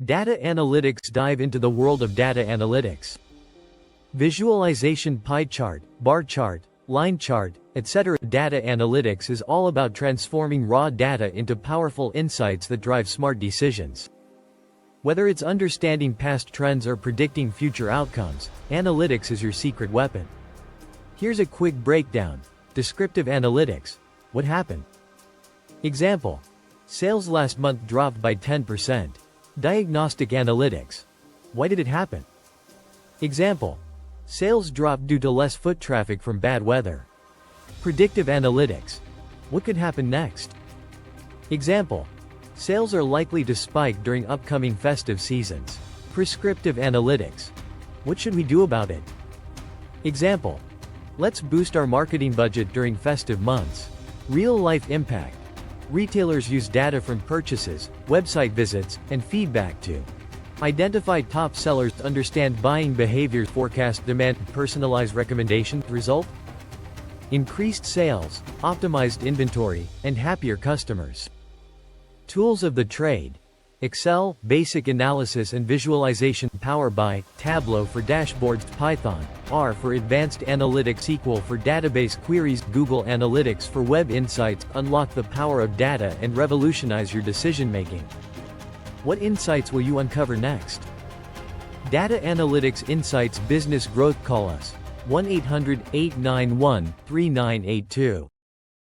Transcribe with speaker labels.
Speaker 1: Data analytics. Dive into the world of data analytics. Visualization, pie chart, bar chart, line chart, etc. Data analytics is all about transforming raw data into powerful insights that drive smart decisions. Whether it's understanding past trends or predicting future outcomes, analytics is your secret weapon. Here's a quick breakdown. Descriptive analytics. What happened? Example. Sales last month dropped by 10%. Diagnostic analytics. Why did it happen? Example. Sales dropped due to less foot traffic from bad weather. Predictive analytics. What could happen next? Example. Sales are likely to spike during upcoming festive seasons. Prescriptive analytics. What should we do about it? Example. Let's boost our marketing budget during festive months. Real-life impact. Retailers use data from purchases, website visits, and feedback to identify top sellers, understand buying behaviors, forecast demand, personalize recommendations. Result? Increased sales, optimized inventory, and happier customers. Tools of the trade. Excel, basic analysis and visualization. Power BI, Tableau for dashboards. Python, R for advanced analytics. SQL for database queries. Google Analytics for web insights. Unlock the power of data and revolutionize your decision-making. What insights will you uncover next? Data Analytics Insights Business Growth. Call us 1-800-891-3982.